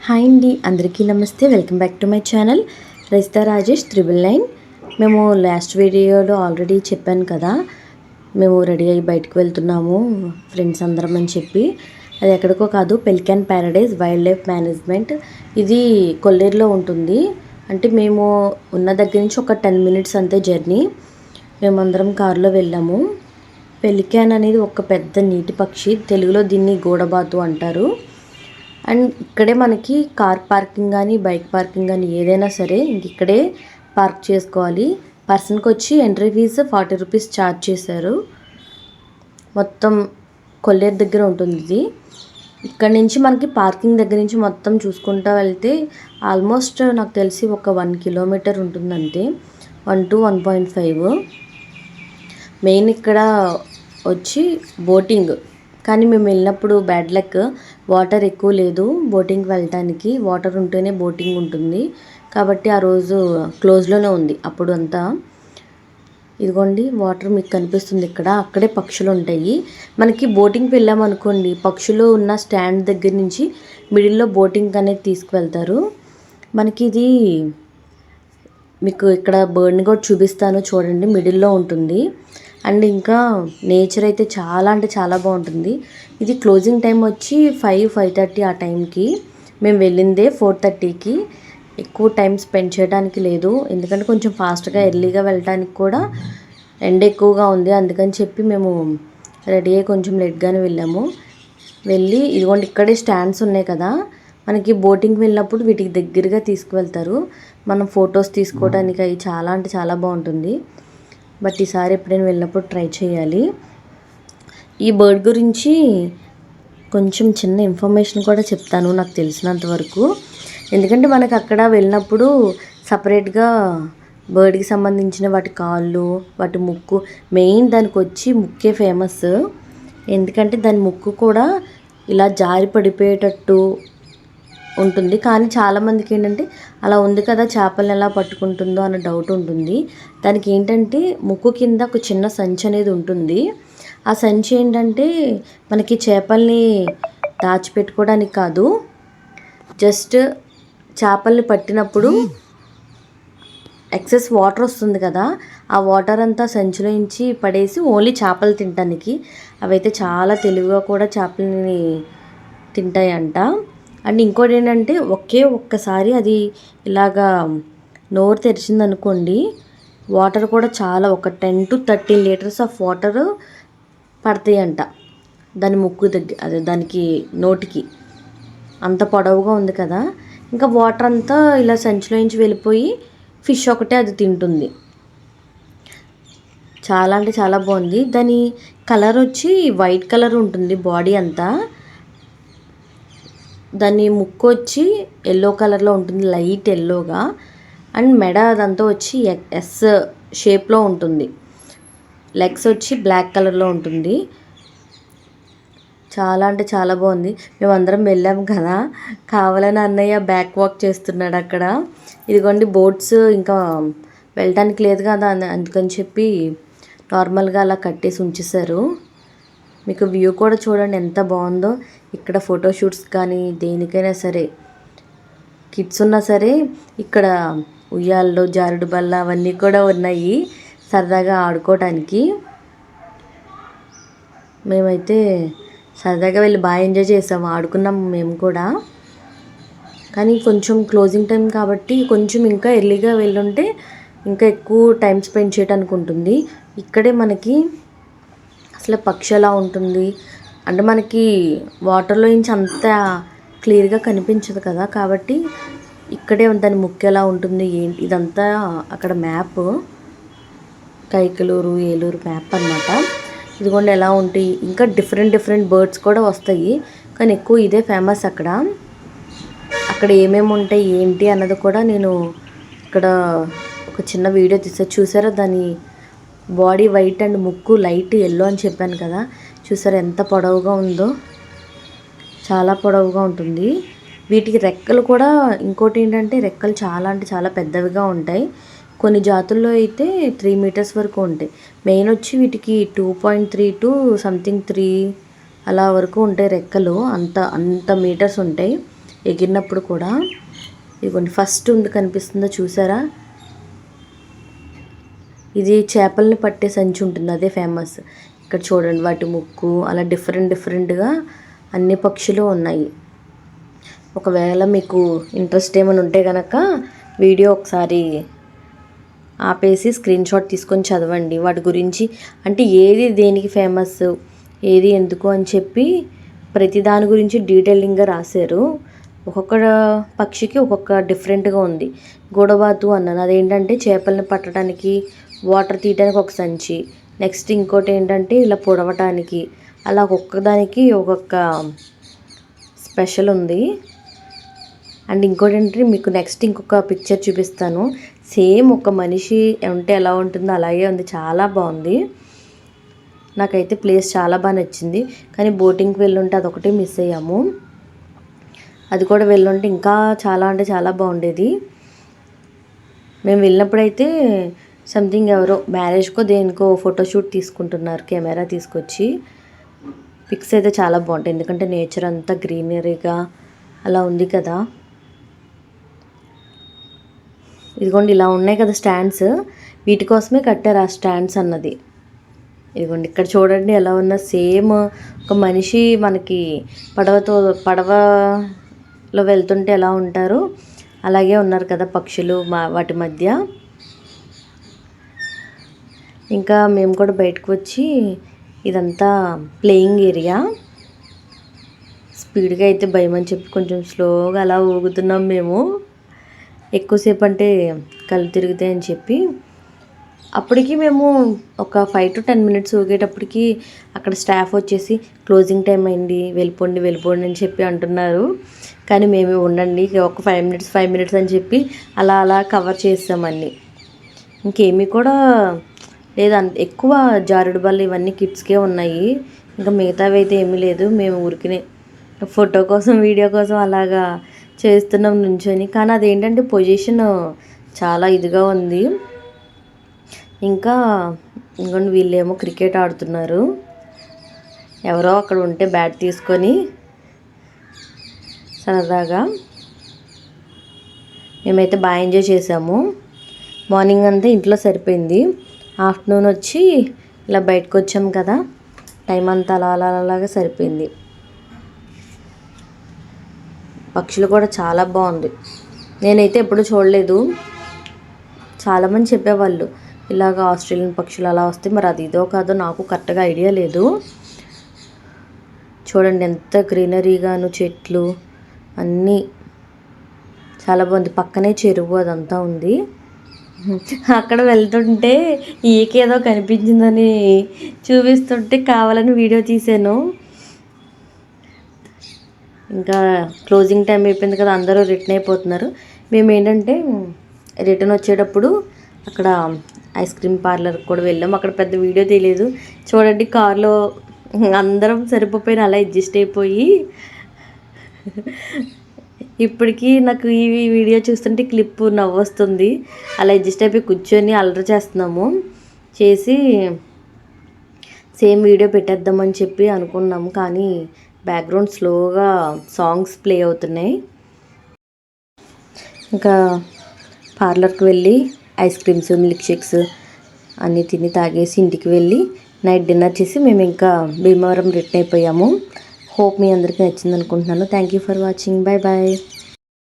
Hi అండి, అందరికీ నమస్తే. Welcome back to my channel రైస్తా రాజేష్ 999. మేము లాస్ట్ వీడియోలో ఆల్రెడీ చెప్పాను కదా, మేము రెడీ అయ్యి బయటకు వెళ్తున్నాము ఫ్రెండ్స్ అందరం అని చెప్పి. అది ఎక్కడికో కాదు, pelican Paradise wild life management. ఇది కొల్లేరులో ఉంటుంది. అంటే మేము ఉన్న దగ్గర నుంచి ఒక 10 మినిట్స్ అంతే జర్నీ. మేమందరం కారులో వెళ్ళాము. పెలికాన్ అనేది ఒక పెద్ద నీటి పక్షి. తెలుగులో దీన్ని గూడబాతు అంటారు. అండ్ ఇక్కడే మనకి కార్ పార్కింగ్ కానీ బైక్ పార్కింగ్ కానీ ఏదైనా సరే ఇక్కడే పార్క్ చేసుకోవాలి. పర్సన్కి వచ్చి ఎంట్రీ ఫీజు 40 రూపీస్ ఛార్జ్ చేశారు. మొత్తం కొల్లేరు దగ్గర ఉంటుంది ఇది. ఇక్కడ నుంచి మనకి పార్కింగ్ దగ్గర నుంచి మొత్తం చూసుకుంటూ వెళ్తే ఆల్మోస్ట్ నాకు తెలిసి ఒక 1 కిలోమీటర్ ఉంటుందంతే, 1 to 1.5. మెయిన్ ఇక్కడ వచ్చి బోటింగ్. కానీ మేము వెళ్ళినప్పుడు బ్యాడ్ లక్, వాటర్ ఎక్కువ లేదు బోటింగ్కి వెళ్ళటానికి. వాటర్ ఉంటేనే బోటింగ్ ఉంటుంది కాబట్టి ఆ రోజు క్లోజ్లోనే ఉంది అప్పుడు అంతా. ఇదిగోండి వాటర్ మీకు కనిపిస్తుంది ఇక్కడ. అక్కడే పక్షులు ఉంటాయి. మనకి బోటింగ్కి వెళ్ళామనుకోండి, పక్షులు ఉన్న స్టాండ్ దగ్గర నుంచి మిడిల్లో బోటింగ్ అనేది తీసుకువెళ్తారు. మనకి ఇది మీకు ఇక్కడ బర్డ్ని కూడా చూపిస్తాను చూడండి, మిడిల్లో ఉంటుంది. అండ్ ఇంకా నేచర్ అయితే చాలా అంటే చాలా బాగుంటుంది. ఇది క్లోజింగ్ టైం వచ్చి 5-5:30 ఆ టైంకి. మేము వెళ్ళిందే 4:30కి. ఎక్కువ టైం స్పెండ్ చేయడానికి లేదు, ఎందుకంటే కొంచెం ఫాస్ట్గా ఎర్లీగా వెళ్ళడానికి కూడా ఎండ ఎక్కువగా ఉంది. అందుకని చెప్పి మేము రెడీ అయ్యి కొంచెం లేట్గానే వెళ్ళాము. వెళ్ళి ఇదిగోండి ఇక్కడే స్టాండ్స్ ఉన్నాయి కదా, మనకి బోటింగ్కి వెళ్ళినప్పుడు వీటికి దగ్గరగా తీసుకువెళ్తారు. మనం ఫొటోస్ తీసుకోవడానికి అవి చాలా అంటే చాలా బాగుంటుంది. బట్ ఈసారి ఎప్పుడైనా వెళ్ళినప్పుడు ట్రై చేయాలి. ఈ బర్డ్ గురించి కొంచెం చిన్న ఇన్ఫర్మేషన్ కూడా చెప్తాను నాకు తెలిసినంత వరకు. ఎందుకంటే మనకు అక్కడ వెళ్ళినప్పుడు సపరేట్గా బర్డ్కి సంబంధించిన వాటి కాళ్ళు, వాటి ముక్కు, మెయిన్ దానికి వచ్చి ముక్కే ఫేమస్. ఎందుకంటే దాని ముక్కు కూడా ఇలా జారి పడిపోయేటట్టు ఉంటుంది. కానీ చాలామందికి ఏంటంటే అలా ఉంది కదా, చేపలను ఎలా పట్టుకుంటుందో అన్న డౌట్ ఉంటుంది. దానికి ఏంటంటే ముక్కు కింద ఒక చిన్న సంచి అనేది ఉంటుంది. ఆ సంచి ఏంటంటే మనకి చేపల్ని దాచిపెట్టుకోవడానికి కాదు, జస్ట్ చేపల్ని పట్టినప్పుడు ఎక్సెస్ వాటర్ వస్తుంది కదా, ఆ వాటర్ అంతా సంచిలో నుంచి పడేసి ఓన్లీ చేపలు తినడానికి. అవైతే చాలా తెలివిగా కూడా చేపలని తింటాయంట. అండ్ ఇంకోటి ఏంటంటే ఒక్కసారి అది ఇలాగా నోరు తెరిచిందనుకోండి, వాటర్ కూడా చాలా ఒక 10 to 13 లీటర్స్ ఆఫ్ వాటర్ పడతాయంట దాని ముక్కు దగ్గర, అదే దానికి నోటికి. అంత పొడవుగా ఉంది కదా, ఇంకా వాటర్ అంతా ఇలా సంచిలో నుంచి వెళ్ళిపోయి ఫిష్ ఒకటే అది తింటుంది. చాలా అంటే చాలా బాగుంది. దాని కలర్ వచ్చి వైట్ కలర్ ఉంటుంది బాడీ అంతా. దాని ముక్కు వచ్చి ఎల్లో కలర్లో ఉంటుంది, లైట్ ఎల్లోగా. అండ్ మెడ అదంతా వచ్చి ఎస్ షేప్లో ఉంటుంది. లెగ్స్ వచ్చి బ్లాక్ కలర్లో ఉంటుంది. చాలా అంటే చాలా బాగుంది. మేమందరం వెళ్ళాము కదా, కావాలని అన్నయ్య బ్యాక్ వాక్ చేస్తున్నాడు అక్కడ. ఇదిగోండి బోట్స్ ఇంకా వెళ్ళటానికి లేదు కదా, అందుకని చెప్పి నార్మల్గా అలా కట్టేసి ఉంచేశారు. మీకు వ్యూ కూడా చూడండి ఎంత బాగుందో. ఇక్కడ ఫోటోషూట్స్ కానీ దేనికైనా సరే, కిడ్స్ ఉన్నా సరే ఇక్కడ ఉయ్యాల్లో జారుడు బల్ల అవన్నీ కూడా ఉన్నాయి సరదాగా ఆడుకోవడానికి. మేమైతే సరదాగా వెళ్ళి బాగా ఎంజాయ్ చేసాము, ఆడుకున్నాము మేము కూడా. కానీ కొంచెం క్లోజింగ్ టైం కాబట్టి కొంచెం ఇంకా ఎర్లీగా వెళ్ళుంటే ఇంకా ఎక్కువ టైం స్పెండ్ చేయడానికి ఉంటుంది. ఇక్కడే మనకి అసలు పక్షి ఎలా ఉంటుంది అంటే మనకి వాటర్లో నుంచి అంత క్లియర్గా కనిపించదు కదా, కాబట్టి ఇక్కడే దాని ముక్కు ఎలా ఉంటుంది ఏంటి ఇదంతా అక్కడ మ్యాప్, కైకలూరు ఏలూరు మ్యాప్ అన్నమాట. ఇదిగోండి ఎలా ఉంటాయి. ఇంకా డిఫరెంట్ బర్డ్స్ కూడా వస్తాయి, కానీ ఎక్కువ ఇదే ఫేమస్. అక్కడ ఏమేమి ఉంటాయి ఏంటి అన్నది కూడా నేను ఇక్కడ ఒక చిన్న వీడియో చూసారా. దాని బాడీ వైట్ అండ్ ముక్కు లైట్ ఎల్లో అని చెప్పాను కదా, చూసారా ఎంత పొడవుగా ఉందో, చాలా పొడవుగా ఉంటుంది. వీటికి రెక్కలు కూడా, ఇంకోటి ఏంటంటే రెక్కలు చాలా అంటే చాలా పెద్దవిగా ఉంటాయి. కొన్ని జాతుల్లో అయితే 3 మీటర్స్ వరకు ఉంటాయి. మెయిన్ వచ్చి వీటికి 2.3 to సంథింగ్ 3 అలా వరకు ఉంటాయి రెక్కలు. అంత మీటర్స్ ఉంటాయి. ఎగిరినప్పుడు కూడా. ఇదిగోండి ఫస్ట్ ఉంది కనిపిస్తుందో చూసారా, ఇది చేపల్ని పట్టే సంచి ఉంటుంది, అదే ఫేమస్. ఇక్కడ చూడండి వాటి ముక్కు అలా డిఫరెంట్గా అన్ని పక్షులు ఉన్నాయి. ఒకవేళ మీకు ఇంట్రెస్ట్ ఏమైనా ఉంటే కనుక వీడియో ఒకసారి ఆపేసి స్క్రీన్ షాట్ తీసుకొని చదవండి వాటి గురించి. అంటే ఏది దేనికి ఫేమస్, ఏది ఎందుకు అని చెప్పి ప్రతి దాని గురించి డీటెయిలింగ్గా రాశారు. ఒక్కొక్క పక్షికి ఒక్కొక్క డిఫరెంట్గా ఉంది. గూడబాతు అన్నాను, అదేంటంటే చేపల్ని పట్టడానికి, వాటర్ తీయడానికి ఒక సంచి. నెక్స్ట్ ఇంకోటి ఏంటంటే ఇలా పొడవటానికి. అలా ఒక్కొక్క దానికి ఒక్కొక్క స్పెషల్ ఉంది. అండ్ ఇంకోటి ఏంటంటే మీకు నెక్స్ట్ ఇంకొక పిక్చర్ చూపిస్తాను. సేమ్ ఒక మనిషి ఉంటే ఎలా ఉంటుందో అలాగే ఉంది, చాలా బాగుంది. నాకైతే ప్లేస్ చాలా బాగా నచ్చింది. కానీ బోటింగ్కి వెళ్ళుంటే అదొకటి మిస్ అయ్యాము. అది కూడా వెళ్ళుంటే ఇంకా చాలా అంటే చాలా బాగుండేది. మేము వెళ్ళినప్పుడైతే సంథింగ్ ఎవరో మ్యారేజ్కో దేనికో ఫోటోషూట్ తీసుకుంటున్నారు కెమెరా తీసుకొచ్చి. పిక్స్ అయితే చాలా బాగుంటాయి, ఎందుకంటే నేచర్ అంతా గ్రీనరీగా అలా ఉంది కదా. ఇదిగోండి ఇలా ఉన్నాయి కదా స్టాండ్స్, వీటి కోసమే కట్టారు ఆ స్టాండ్స్ అన్నది. ఇదిగోండి ఇక్కడ చూడండి ఎలా ఉన్న సేమ్ ఒక మనిషి మనకి పడవలో వెళ్తుంటే ఎలా ఉంటారో అలాగే ఉన్నారు కదా పక్షులు వాటి మధ్య. ఇంకా మేము కూడా బయటకు వచ్చి, ఇదంతా ప్లేయింగ్ ఏరియా. స్పీడ్గా అయితే భయం అని చెప్పి కొంచెం స్లోగా అలా ఊగుతున్నాం మేము. ఎక్కువసేపు అంటే కళ్ళు తిరుగుతాయని చెప్పి. అప్పటికి మేము ఒక 5 to 10 minutes ఊగేటప్పటికి అక్కడ స్టాఫ్ వచ్చేసి క్లోజింగ్ టైం అయింది, వెళ్ళిపోండి అని చెప్పి అంటున్నారు. కానీ మేము ఉండండి ఒక 5 minutes అని చెప్పి అలా కవర్ చేసామన్నీ. ఇంకేమీ కూడా లేదా, ఎక్కువ జారుడు బళ్ళు ఇవన్నీ కిడ్స్కే ఉన్నాయి, ఇంకా మిగతావి అయితే ఏమీ లేదు. మేము ఊరికినే ఫోటో కోసం వీడియో కోసం అలాగా చేస్తున్నాం నుంచొని. కానీ అదేంటంటే పొజిషన్ చాలా ఇదిగా ఉంది. ఇంకా ఇంకొన్ని వీళ్ళేమో క్రికెట్ ఆడుతున్నారు. ఎవరో అక్కడ ఉంటే బ్యాట్ తీసుకొని సరదాగా. మేమైతే బాగా ఎంజాయ్ చేసాము. మార్నింగ్ అంతా ఇంట్లో సరిపోయింది. ఆఫ్టర్నూన్ వచ్చి ఇలా బయటకు వచ్చాం కదా, టైం అంతా అలాగా సరిపోయింది. పక్షులు కూడా చాలా బాగుంది, నేనైతే ఎప్పుడు చూడలేదు. చాలామంది చెప్పేవాళ్ళు ఇలాగ ఆస్ట్రేలియన్ పక్షులు అలా వస్తే, మరి అది ఇదో కాదో నాకు కరెక్ట్గా ఐడియా లేదు. చూడండి ఎంత గ్రీనరీగాను, చెట్లు అన్నీ చాలా బాగుంది. పక్కనే చెరువు అదంతా ఉంది. అక్కడ వెళ్తుంటే ఈకేదో కనిపించిందని చూపిస్తుంటే కావాలని వీడియో తీసాను. ఇంకా క్లోజింగ్ టైం అయిపోయింది కదా, అందరూ రిటర్న్ అయిపోతున్నారు. మేము ఏంటంటే రిటర్న్ వచ్చేటప్పుడు అక్కడ ఐస్ క్రీమ్ పార్లర్కి కూడా వెళ్ళాము. అక్కడ పెద్ద వీడియో తెలియదు. చూడండి కార్లో అందరం సరిపోయిన అలా అడ్జస్ట్ అయిపోయి, ఇప్పటికీ నాకు ఈ వీడియో చూస్తుంటే క్లిప్ నవ్వొస్తుంది. అలా అడ్జస్ట్ అయిపోయి కూర్చొని అల్లరి చేస్తున్నాము. చేసి సేమ్ వీడియో పెట్టేద్దామని చెప్పి అనుకున్నాము, కానీ బ్యాక్గ్రౌండ్ స్లోగా సాంగ్స్ ప్లే అవుతున్నాయి. ఇంకా పార్లర్కి వెళ్ళి ఐస్ క్రీమ్స్, మిల్క్ షేక్స్ అన్నీ తిని తాగేసి ఇంటికి వెళ్ళి నైట్ డిన్నర్ చేసి మేము ఇంకా భీమవరం రిటర్న్ అయిపోయాము. హోప్ మీ అందరికీ నచ్చింది అనుకుంటున్నాను. Thank you for watching. Bye bye.